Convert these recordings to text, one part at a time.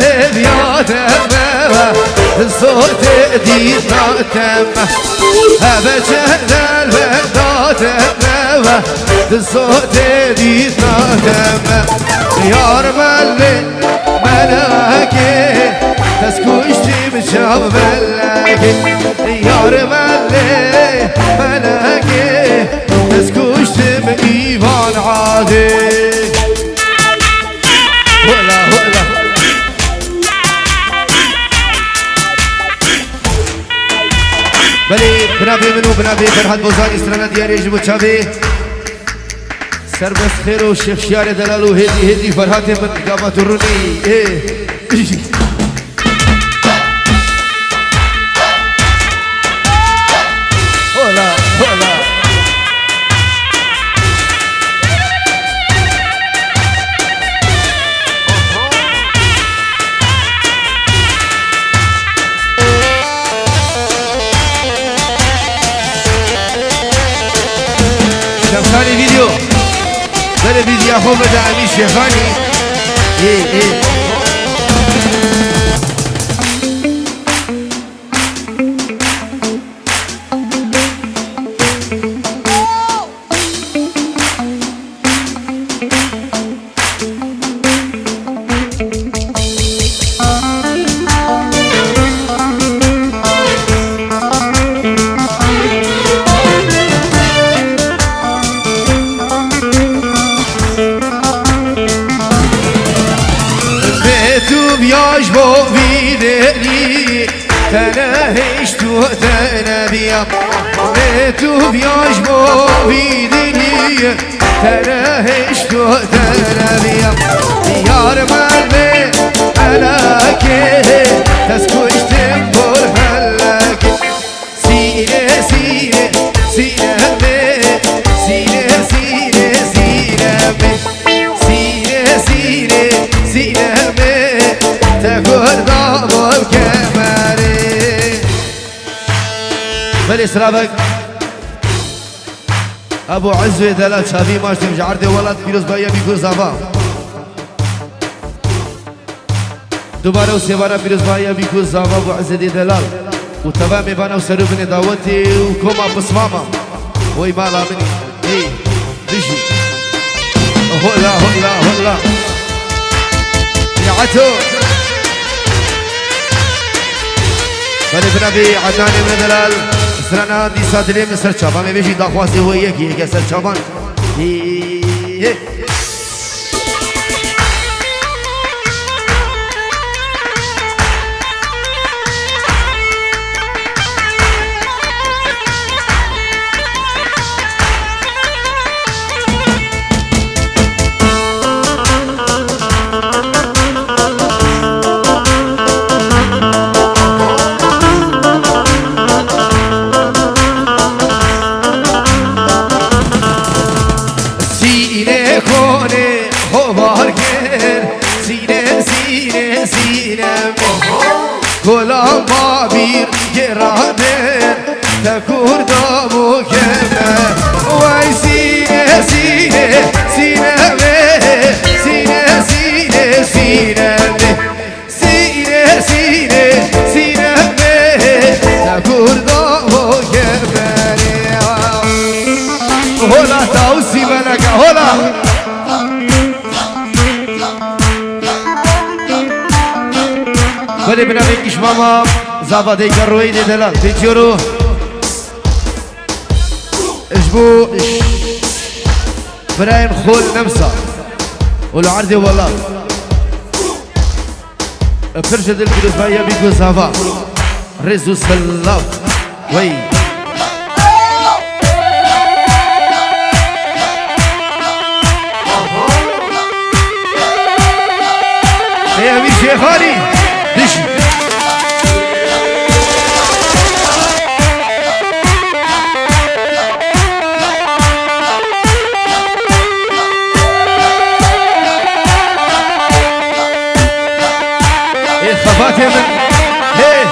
البيادم الصوت دي تم بجهد البيادم الصوت دي تم يا رمالي ملاكي تسكوشتي مشاب ملاكي يا رمالي ملاكي تسكوشتي بإيمان عادي ولا بلي بنابي منو بنابي فرحات بوزاني استرانا دياري يجبو تشابي سر بس خير والشيخ شيار دلالو هدي فرحات من قامات الرني ايه هولا شمساني فيديو بله فيديو اخو بده امیر شیخانی بیاش با ویدری تنهش تو تنبیم تو بیاش با ویدری تنهش تو تنبیم یار من به ملکه تسکشتم بر ملکه سینه سینه سینه سینه سینه سینه سینه سینه تقول ضابو الكماري بالإسرابك أبو عزوي دلال شابي ماشتم جعردي ولد بيروز بايا بيكون زابا دوباره وسيبارا بيروز بايا بيكون زابا أبو عزوي دلال وتبا ميبانا وسروبني داوتي وكوما بصماما وي مالا مني اي دجي هلا هلا هلا يا عتو بله بنابي عدنان من دلال سرنا دي سادلي من سر چابان میں بیشی داخواستی ہوئی ہے کہ سر چابان كلام بابير جرادر تكور دابو كمه واي سينه سينه سينه سينه سينه سينه سينه سينه سينه تكور دابو كمه هلا توسي بلك هلا بله بنابي كش ماما زابادي كروي دي دلال بيجورو اجبو برايم خول نمسا والعرضي والله فرشد الكروز بايا بيكو زابا رزو سلاف وي يا امير شيخاني دشي ايه خفات يا من ايه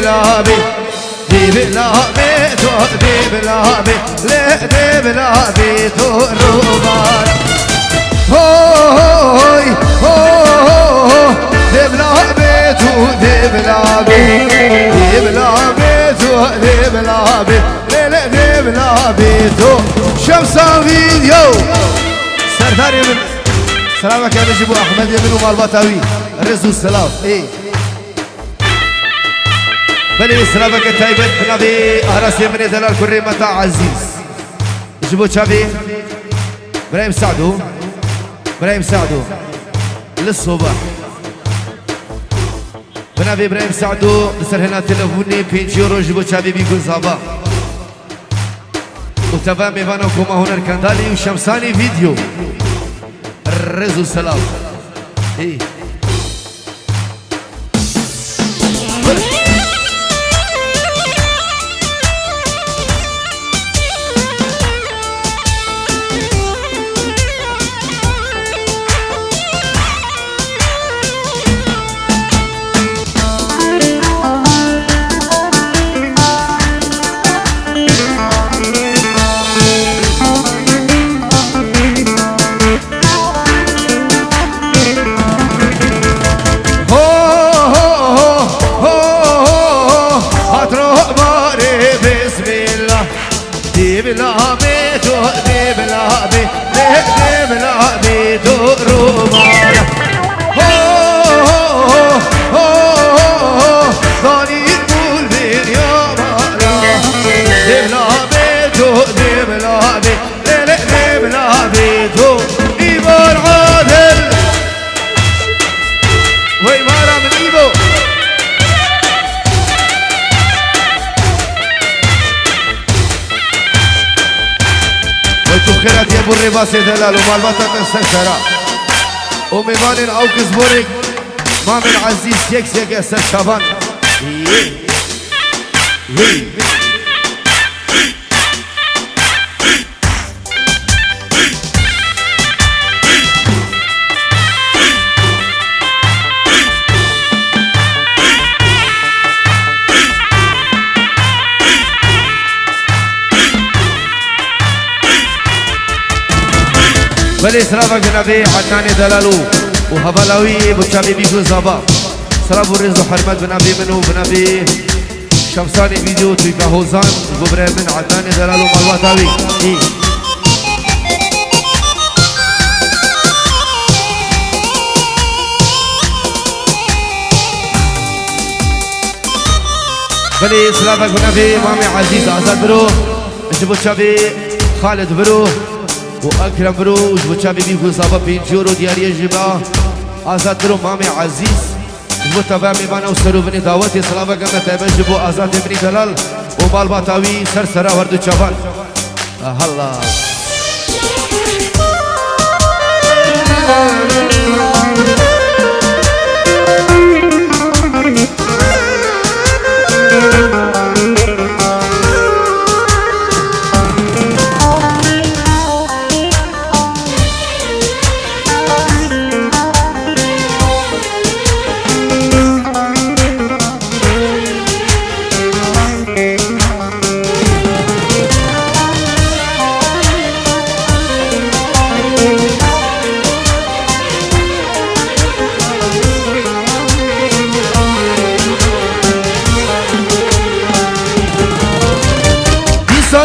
بلابي دي بلابي تو دي بلابي لا دي بلابي تو روبان هوي هوي دي بلابي تو دي بلابي دي بلابي تو دي بلابي لا دي بلابي تو شمسان فيديو سرداري من سلامك يا نجيب احمد يمين ومالبطاوي رزو السلام ايه بلي سلامك تايبت بنبي اهرس يمين دلال كريمة عزيز جيبو شابي ابراهيم سعدو ابراهيم سعدو للصبح بنبي ابراهيم سعدو بسر هنا تلفوني 5 يورو جيبو شابي بيقول زابا وتفاهم ايفانا وكوما هنا الكندالي وشمساني فيديو رزو السلام ايه خيرات يا ابو الرباس دلال ومالبطة السرسرة وميبان اوكس بوريك مامن عزيز تيكس يا سر شابان بلي سلافك بنبي عدناني دلالو وهبلاوي بوشابي بيكو زابا سلافو رزو حرمت بنبي منو بنبي شمساني فيديو تويكا هوزان وبرا من عدناني دلالو مالواتاوي ايه بلي سلافك بنبي مامي عزيز عزاد برو بوشابي خالد برو واكرم برو وجبو بيبي صابا 5 يورو دياريه جبا ازاد برو مامي عزيز جبو تفاهمي بانا وسرو بني دعوتي سلامة كما تابع جبو ازاد بني دلال ومال باطاوي سرسرا وردو شبان هلا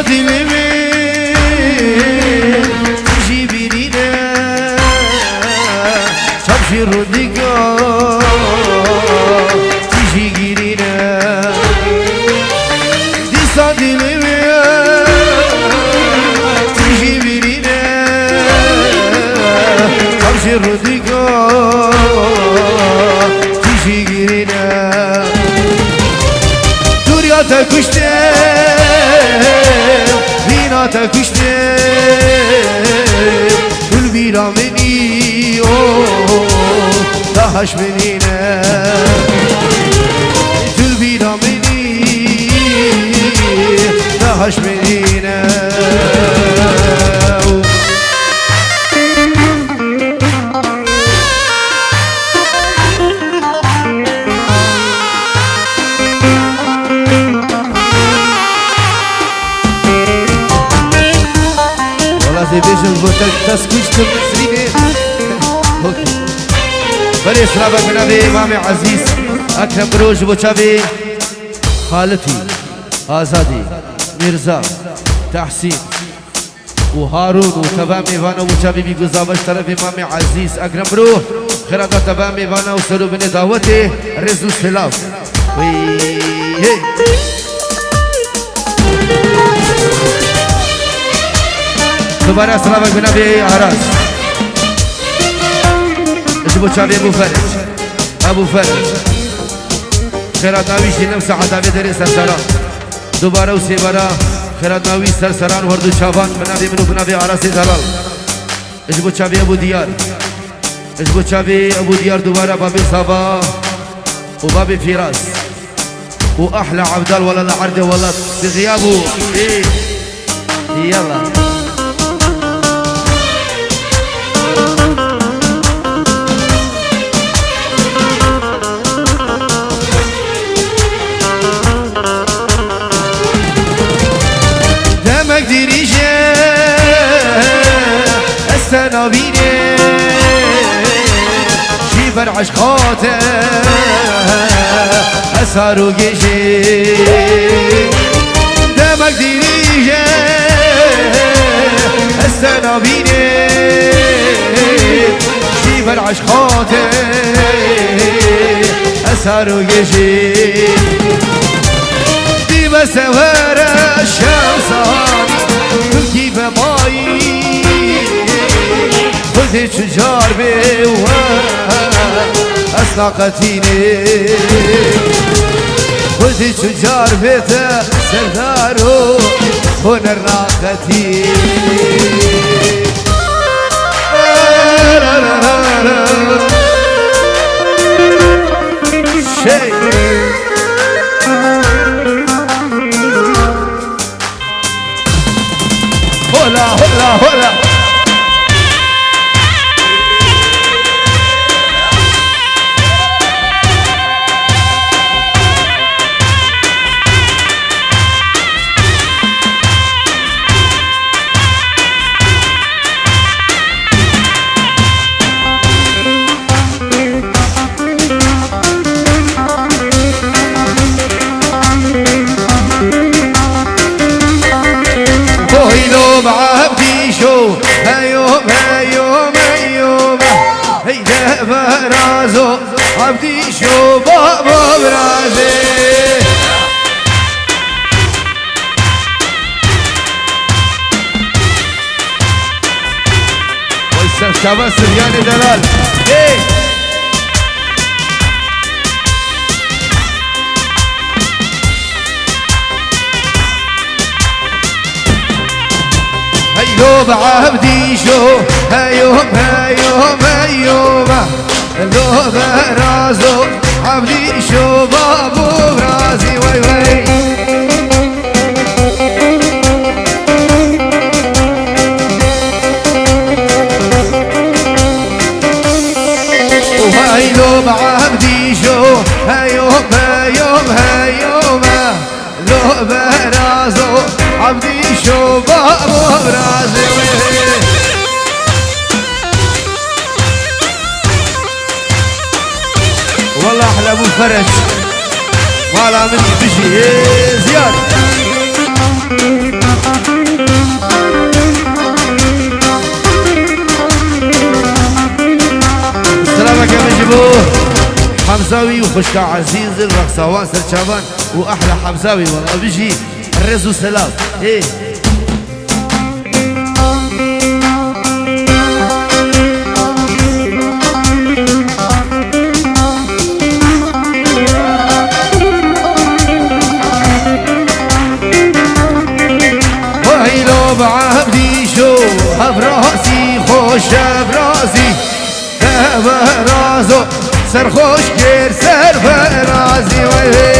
dilimi jibirine çapşır diga tijigirine disa dilimi jibirine çapşır diga tijigirine duryata kuşte تكشتم كل بيرا مني تهش منينا كل بيرا مني تهش منينا رازي بيجن بوتك تسكوشتم مسلمين بلي سلابك بنبي امام عزيز اكرم بروج بوچابي خالتي آزادي ميرزا تحسين وهارون وتبام ايوانا وچابي بيگزاوش طرف امام عزيز اكرم بروح خرادا تبام ايوانا وسرو بن دعوتي رزو سلاف وي دوباره سلامك بنبي عراس اجبو چابي ابو فرج خیرات ناوی شینم ساعت آبی دری سرسران دوباره و سیبارا خیرات ناوی سرسران وردو چابان بنابی منو بنابی عراسی زلال اجبو چابی ابو دیار دوباره بابی صابا و بابی فیراز و احلى عبدال ولا العرض ولا بغيابه ايه يلا ديريجه السنابيني شيبر عشقاته اسارو جيشي دمك ديريجه السنابيني شيبر عشقاته اسارو جيشي دي بسوار الشمسان تركي بماي خذي شجار بيوها أسناقتيني خذي شجار بيتا سردارو هنا الراقتي شيء هلا هلا هلا بعبدي شو هيوم هيوم هيوم هيدا برازو عبدي شو بابا برازي ويسر شباب سرياني دلال لو بعبدي شو هيوم هيوم هيوم لو برازو عبدي شو بابو برازي وي وي وهاي لو بعبدي شو هيوم هيوم هيوم لو برازو عبدي شو بابو برازي والله احلى ابو فرج مالا مني بشي زياد السلامك يا مجبور حمزاوي وخشكا عزيز الرقصوان سرشابان واحلى حمزاوي والله بيجي الرزو سلام ايه وهي لو بعبدي شو براسي خوش براسي برازو سر خوش كير سر برازي وهي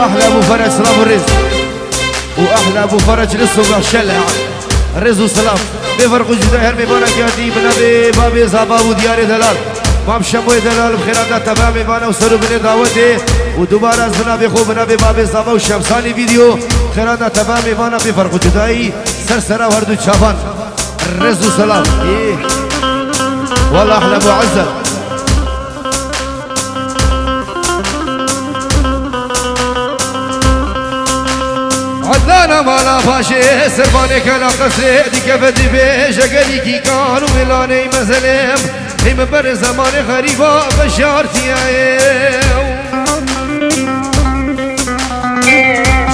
واحلى ابو فرج سلام الرز، واحلى ابو فرج للصبح شلع الرز وسلام بفرق الجداير ببارك يا دي بنبي بابي زابا وديار دلال مام شمو دلال بخيرات تمام بانا وسرو بن دعوتي ودوباره از بنبي خو بنبي بابي زابا وشمساني فيديو خيرات تمام بانا بفرق الجداي سرسره وردو شابان الرز وسلام ايه والله احلى ابو عزه عدنانا مالا باشي سرباني كلا قصري دي كفتي بيش اقلي كي كانوا ملاني مزلم هم بر زمان غريبا بشارتي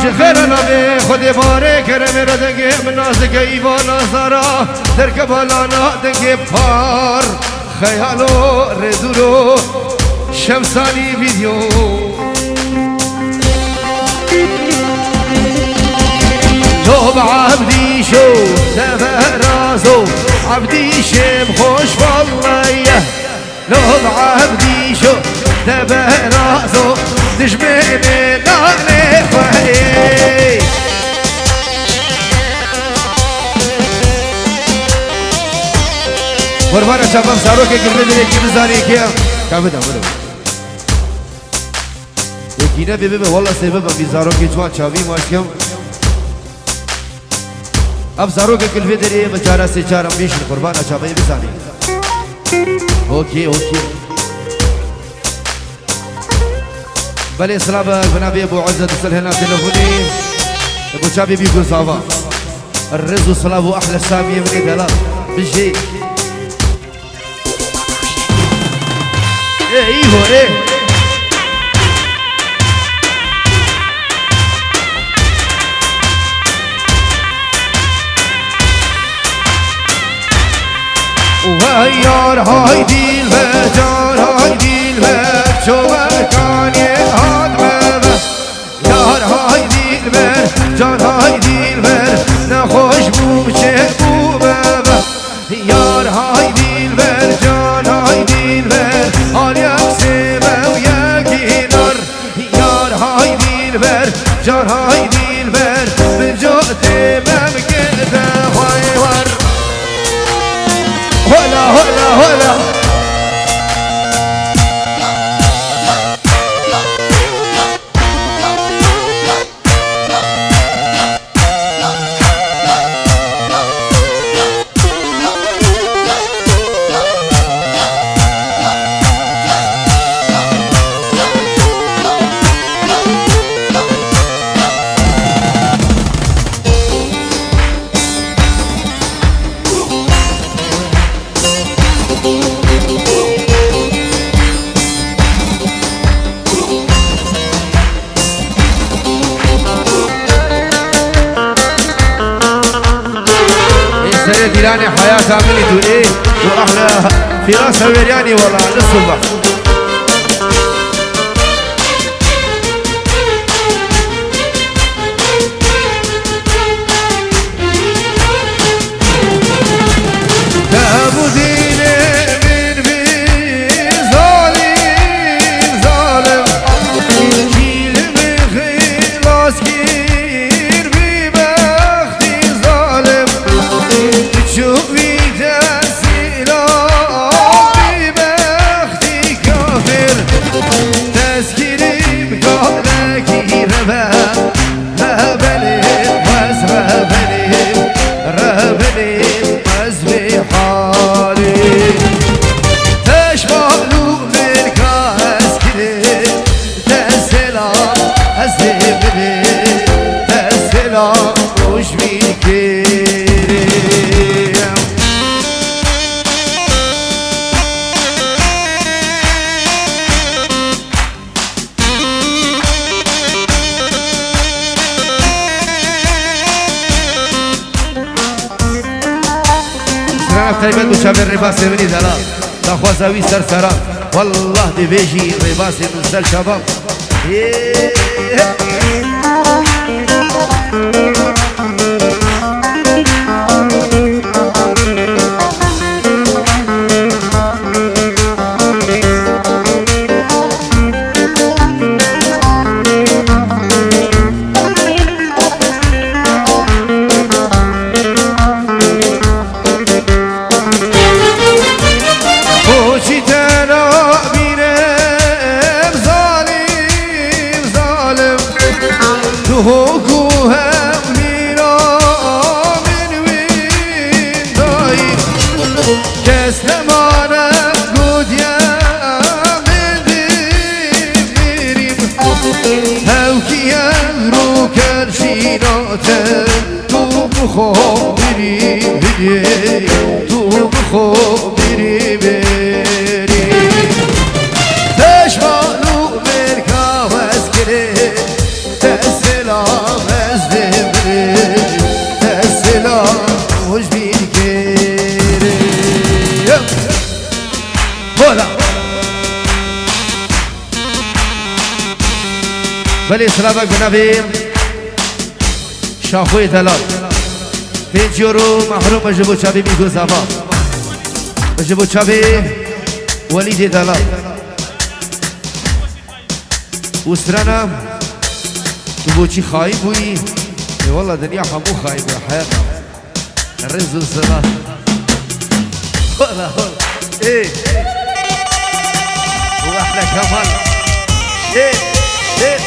شخيرنا بي خودي باري كرمي ردنگي منازك ايوانا زارا دركبالانا دنگي بار خيالو ردورو شمساني فيديو توب عبدي شو تفرازو عبدي شم خوش والله لوب عبدي شو تفرازو دجمني نغني فهي قربان شباب سارو کے گرنے دے کی بزاری کیا کافدا بڑو یقینا بيبي والله سبب بزارو کی جوان چاوی ماشکم اب زارو के किल्फे दे रही बेचारा से चार अम्बिशन कुर्बान अच्छा भाई बिसानी ओके ओके بلي سلام بنابي ابو عزة تصل هنا تلفوني ابو شابي بيقول صافا الرز والصلاه واحلى ساميه من دلال بيجي ايه هو ايه وهيار هايدي الفجار هايدي الفجار شو مكان يهاد مبا يار هايدي الفجار هايدي الفجار نخوش بوشه بوبا يار هايدي الفجار هايدي الفجار هال يكسبه وياكي نار يار هايدي الفجار هايدي الفجار من جهتي ممكنته ويور هلا هلا هلا ديراني حياة عملت ايه واحلى فراس هويرياني والله للصبح تابو ديني من في ظالم ظالم كيل من خلاص كير ببختي ظالم شوفي تسيلا ببختي كافر تسكيري بقالك ربا ربني بس ربني ربني بس بحالي تشبهلو من كاسكري تسيلا أزبني تسيلا وش بيكي تايبت مشابه الرباس مني دلال تخوزاوي سرسران والله دي بيجي رباس نزل شباب تهوكوها ميرا من وين داير كسلمانا قد يا من ديريم هاوكي يمرو كرشيناتا تو بخوبري بلي تو بخوبري بلي تشمالو مركا واسكري تسلام از دبري تسلام وش بيكيري هلا بلي سلامك بنبي شافوي دلال 5 يورو محروم بجبو شابي ميكو زافا بجبو شابي وليد دلال وسرانا تبوشي خايب وي والله دنيا حمو خايب يا حياتنا الرز والصلاة والله ايه واحلى كمان ايه ايه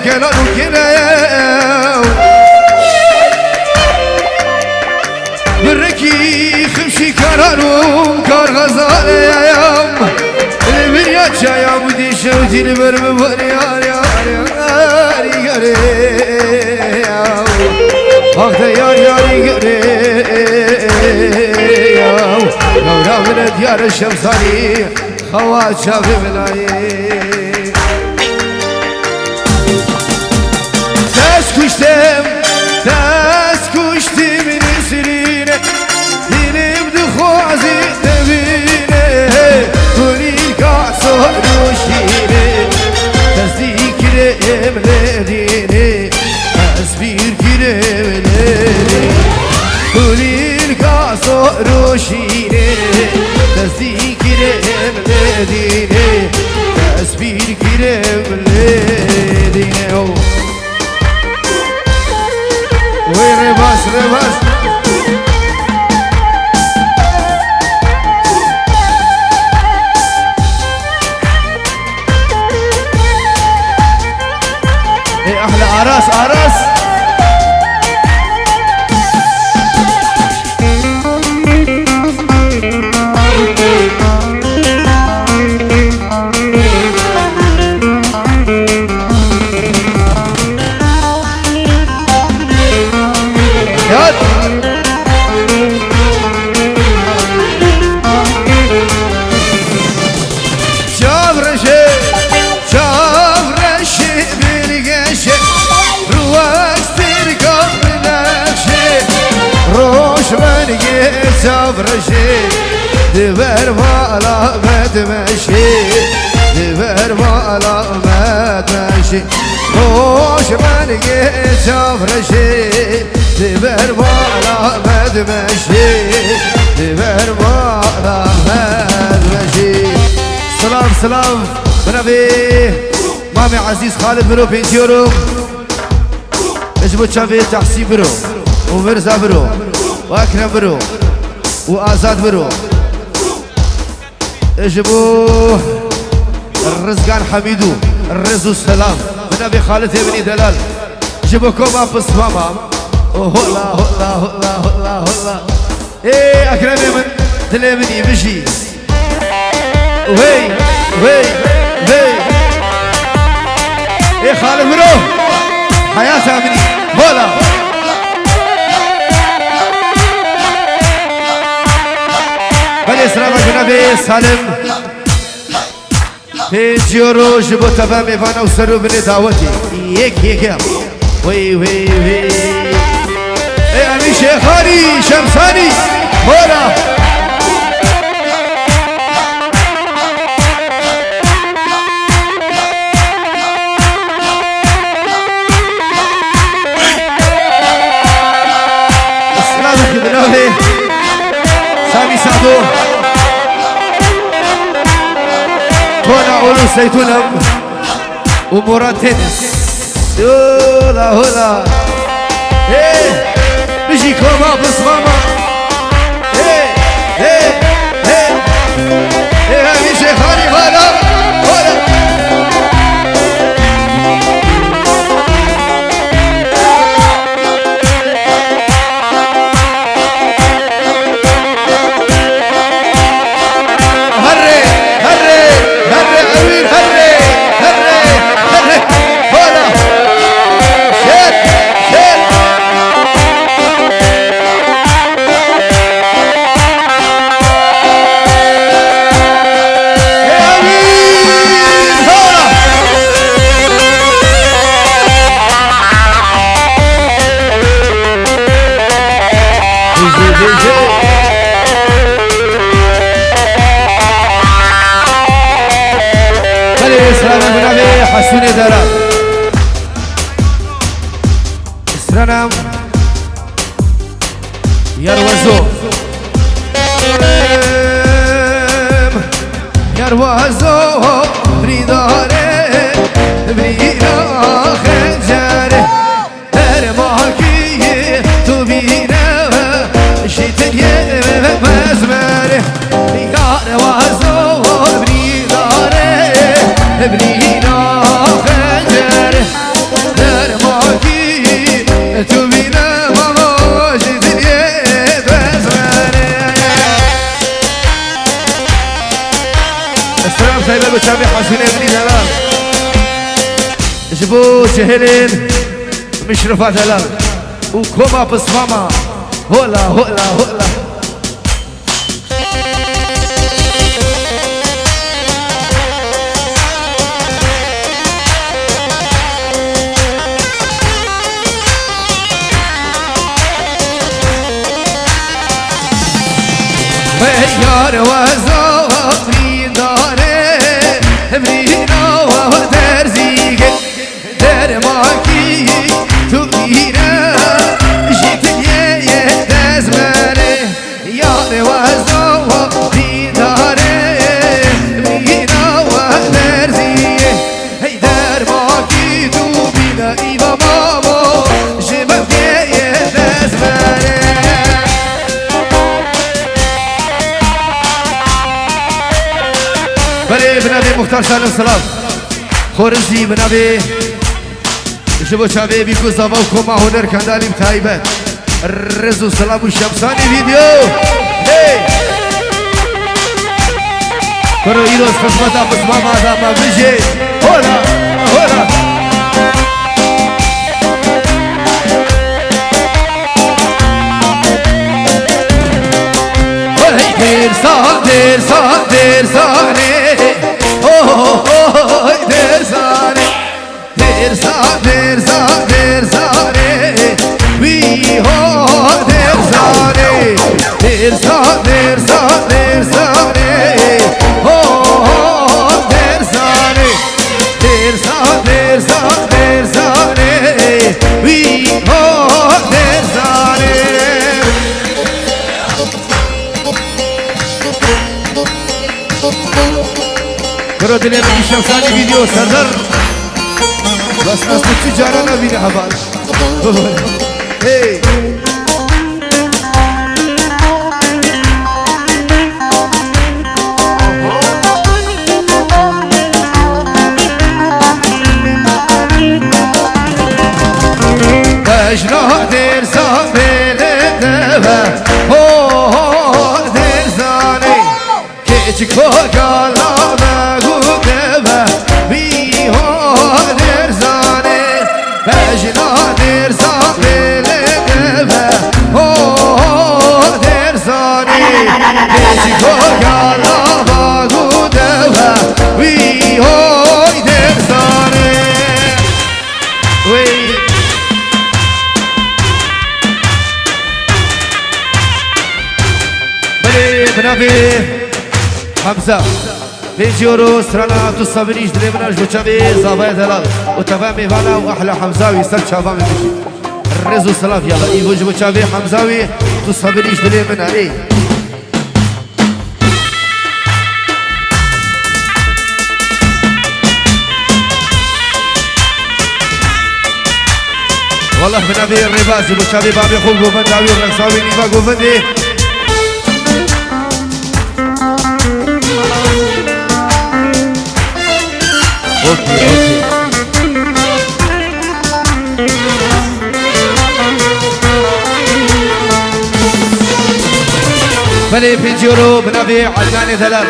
كلام كلام بركي خمشي كرارو كار غزاليام البريا شايا بدي شوتي البرم بريار يار يار يار اخ يار يار يار لو من ديار الشمساني خوات شاف بلاي تاس كشتم نسرينه دينم دخوازي تبينه توني كاسو روشينه تصديق كريم لدينه تصبير كريم لدينه توني كاسو روشينه تصديق كريم لدينه تصبير كريم لدينه وين رباس رباس ايه احلى عراس عراس سافرشي دبر بالا ما تمشي دبر بالا ما تمشي خوش من سافرشي دبر بالا ما تمشي دبر بالا ما تمشي سلام سلام بنبي مامي عزيز خالد برو 5 يورو اجبو تشافي تحسين برو ومرزا برو واكرم برو وآزاد برو اجبو الرزقان حميدو الرز والسلام من ابي خالد بني دلال جيبوكم ابس ماما هلا هلا هلا هلا هلا ايه اكرمي من دلمني بشي وهي وهي خالد برو حياة امني هولا بلي سلامة جنابي سالم تيجيورو جبو تفا ميفانا وسرو بني دعوتي يك وي وي وي اي امي شيخاني شمساني هولا سامي سعدو هنا أولو سيتونم ومراد تنس هولا هولا ايه بيجي كوما بصماما ايه ايه ايه ايه هامي شيخاني هولا هولا حسوني دارا اسرنم يروزو يروزو بريداره برينا خنجره درماكي تو بينا شتنيه مزمره يروزو بريداره برينا سايبه بتابع حسين ابني دلال جبو شهرين مشرفة دلال وكوما بصماما هولا هولا هولا يار وزاري داره برينا ودرزيك درماكي تبينا جيتني دزماني يار وزاري داره برينا ودرزيك هي درماكي تبينا إيبا ماما جمعتي دزماني بلي بنابي مختار سالم سلام خورزي بنابي جبو شابي بيكو زبا وكوما هنر كندالي بتايبت الرزو سلام والشمساني فيديو هي كرو ايروز خصمتا بسماما داما بيجي هولا هولا دير ساني دير ساني وي هو دير ساني دير ساني هو دير ساني وي هو دير ساني كرو دلي من الشمساني فيديو سردر بس ناس تجارنا بينا حبال هي اجنا دير ساني دبا هو دير ساني كيجي كوكالا بي هو دير ساني حمزة 5 يورو سرانا تصابريش دريبناش بوشابي زابايا دلال وتفامي فانا واحلى حمزاوي سب شافامي بيجي الرزو سلاف يلا ايبوج بوشابي حمزاوي تصابريش دريبنا ايه والله بنبي الرباسي بوشابي بابي خوب وفنداوي الرقصاوي نيفا وفندي اوكي بلي 5 يورو بنبي عدناني ثلاث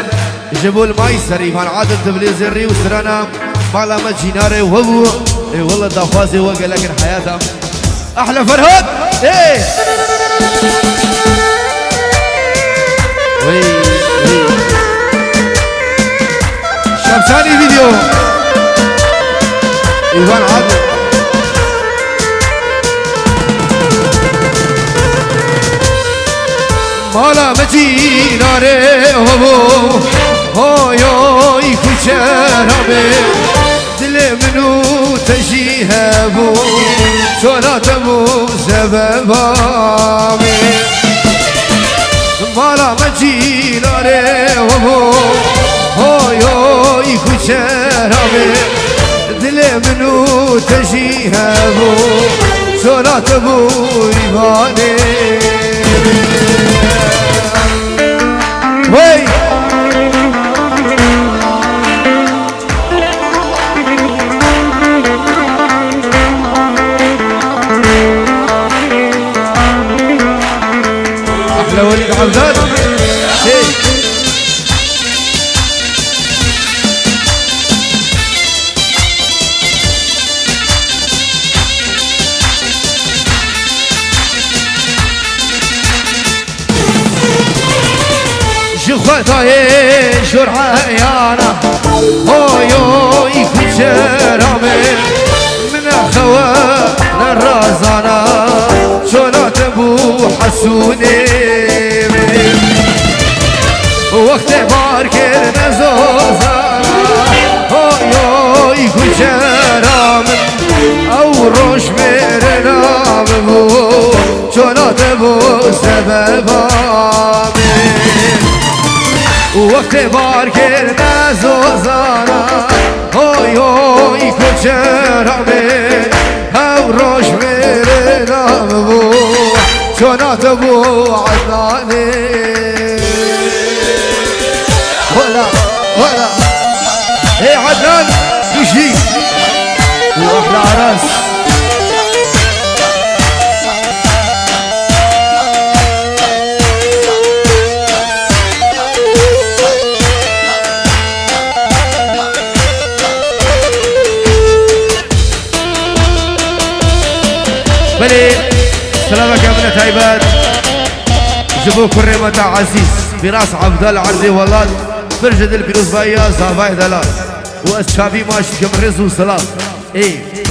جيبوا الماي سريفان عادل تبليزري وسرانا مالا مجيناري وهو اي والله دافازي وقال لكن حياتهم احلى فرهاد ايه وي شمساني فيديو ايوان عادل مالا مجيناري وهو هو يكوشرامي دل منو تجيهبو شوراتمو سببامي مالا مجيناري وهو يكوشرامي دل منو تجيهبو شوراتمو يباني وي احلى وليد عبدان شخوتاي شرعيانا هويو يكون شرامي من اخوانا الرازانا شونات ابو حسوني وقت باركر نزوزانا هويو يكون شرامي او روش ميرنا ببو شونات ابو سببامي وقت باركر نزوزانا هوی هوی کچرامه او روش میره نام بو چونات بو عدنانه ولا ايه عدنان بشي واحلى عراس بلي سلامك يا ابنة عباد جبوا كريمة عزيز براس عبد العرضي والله برجد الفيروز بايا زافاي دلال واسشابي ماشي كم رزو سلام ايه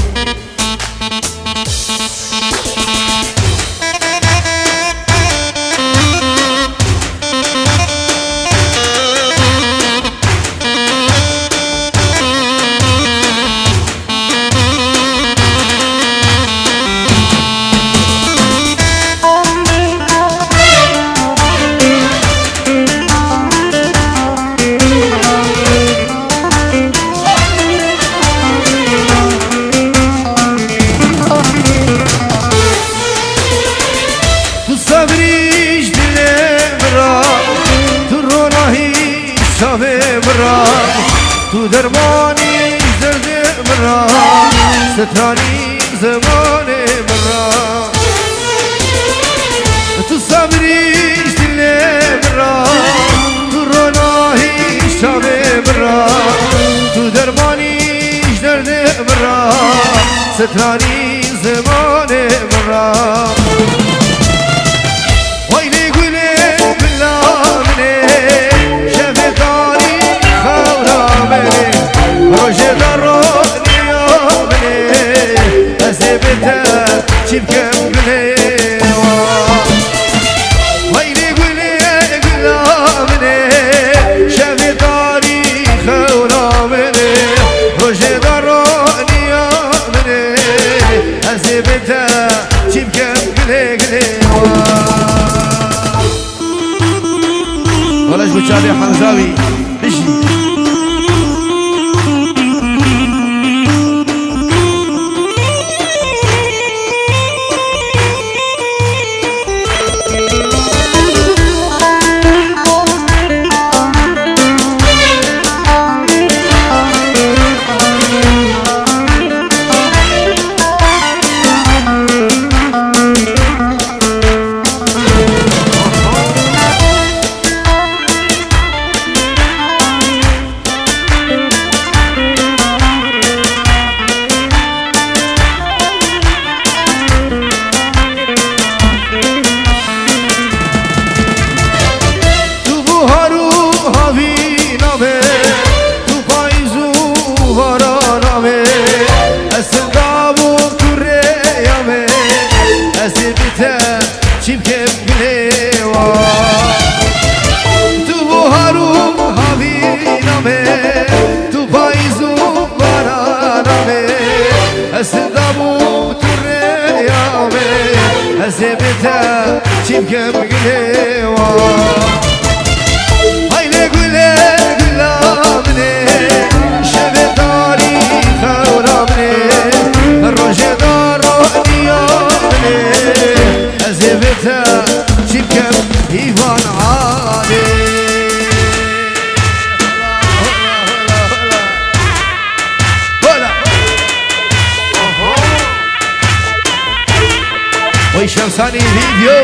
تو درمانی زرد مرا سترانی زمان مرا تو صبریش دل مرا تو روناهی شب مرا تو درمانیش درد مرا سترانی زمان مرا ویلی گله بلا منه شفتانی خورا روجه دروني يومني أسيبتها شبكة بليوة ويلي قولي قلامني شافي شادي حمزاوي بيجي شمساني فيديو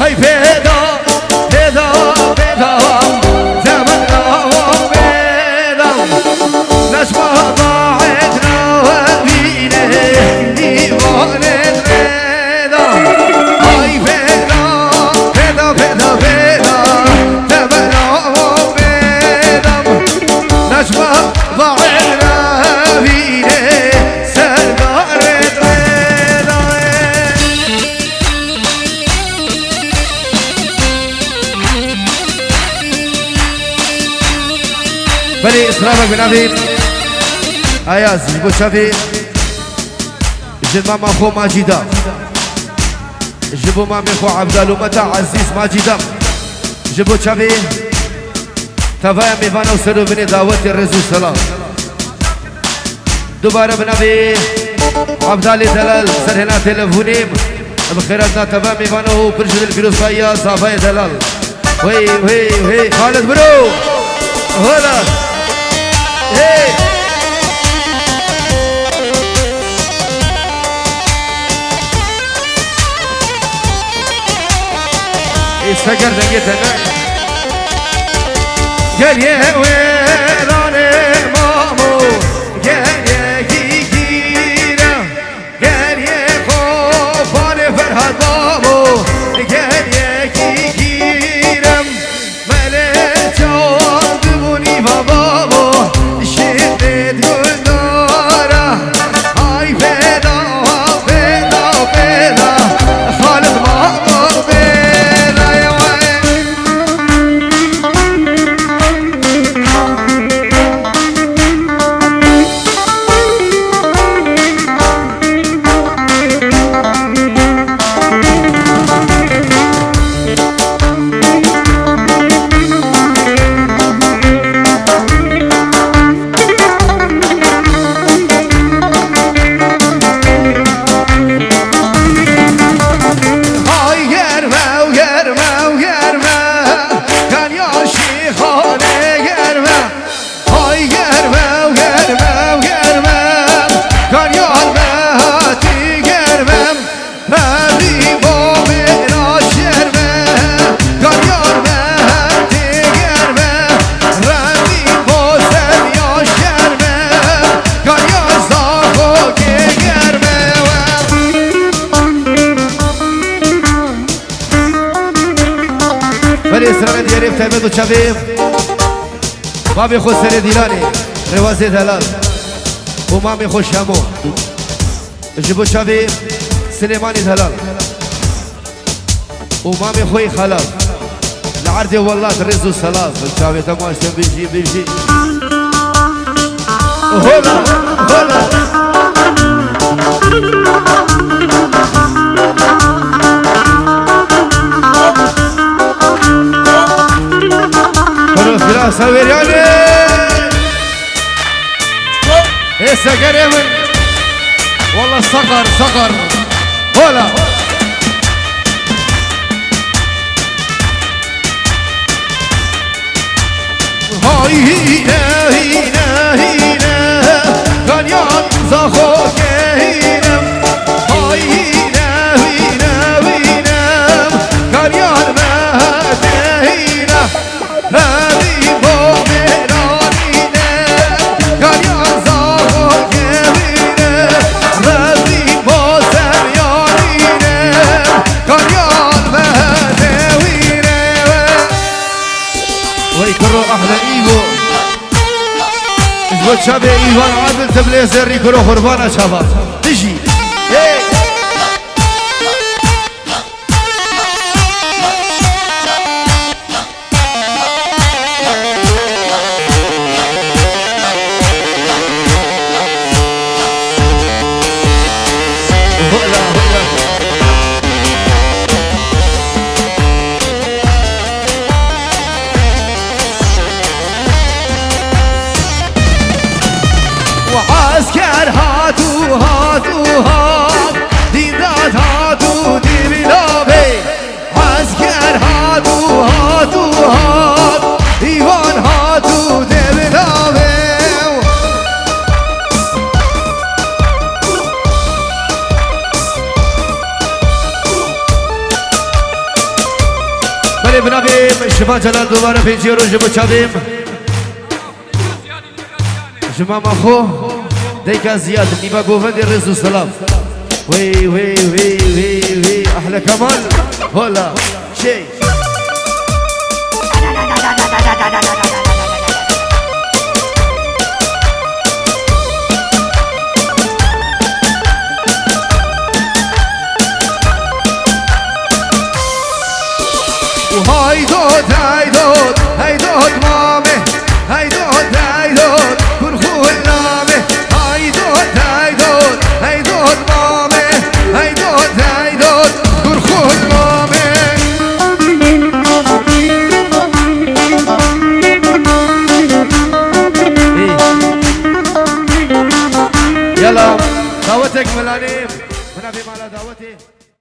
هاي بيدا بيدا بيدا زمننا بيدا نشبه ضاعتنا وبينا إيمان بيدا هاي بيدا بيدا بيدا بيدا زمننا بيدا نشبه ضاعتنا وبينا سرقار بيدا بلي إسرافك بنابين أياز جبو شافي جد ماما خو ماجدا جبو مامي خو عبدالو متى عزيز ماجدا جبو شافي تفايا ميفانا وسرو بني دعوتي الرزو السلام دوباره بنابي عبدالي دلال سرهنا تلفونيم بخيراتنا تفايا ميفانا هو برشد الفيروسايا صافايا دلال وي وي وي خالد برو هلا هي السكر دقيتنا قال يا ويلاني مامو قال يا كيكينا قال يا خوفاني فرحة بابو قال يا كيكينا ملك جوابوني بابو شدت قلنارة هاي بيدا بيدا بيدا خالد مامو بيدا يا وين اسرائیل دیاریم تایبت و چاویم مامی خود سر دیلانی روازی دلال و مامی خود شامو جبو چاویم سلیمانی دلال و مامی خوی خلال لعردي والله الرز والسلام الشاوية تماشي بيجي هلا هلا فرو فراس ويرياني هسه قريب والله صقر صقر هلا هاي هينا هينا هينا غنيان زخوك هينا هاي هينا هينا هينا غنيان مهد هينا هذي بومرانينا غنيان زخوك هينا هذي بوسريانينا غنيان مهد هينا ويكرو أحلى إيغو إزبط شابي إيوان عادل تبليزر يكرو خربانا شابا تجي وعسكر هاتو هاتو هات ديدات هاتو دي بلابي عسكر هاتو هاتو هات ايوان هاتو دي بلابي بلي بنابي شفا جلال دوباره في جيرو جبو شابيم جمام اخو ديكا زياد نيبا قوفندي الرز والسلام وي وي وي وي وي احلى كمان هلا شي وهاي دود هاي دود هاي دود مامي هاي دود هاي دود كرخو النامي هاي دود هاي دود هاي دود مامي هاي دود هاي دود كرخو النامي يلا دعوتك ملانيم من ابي مالا دعوتي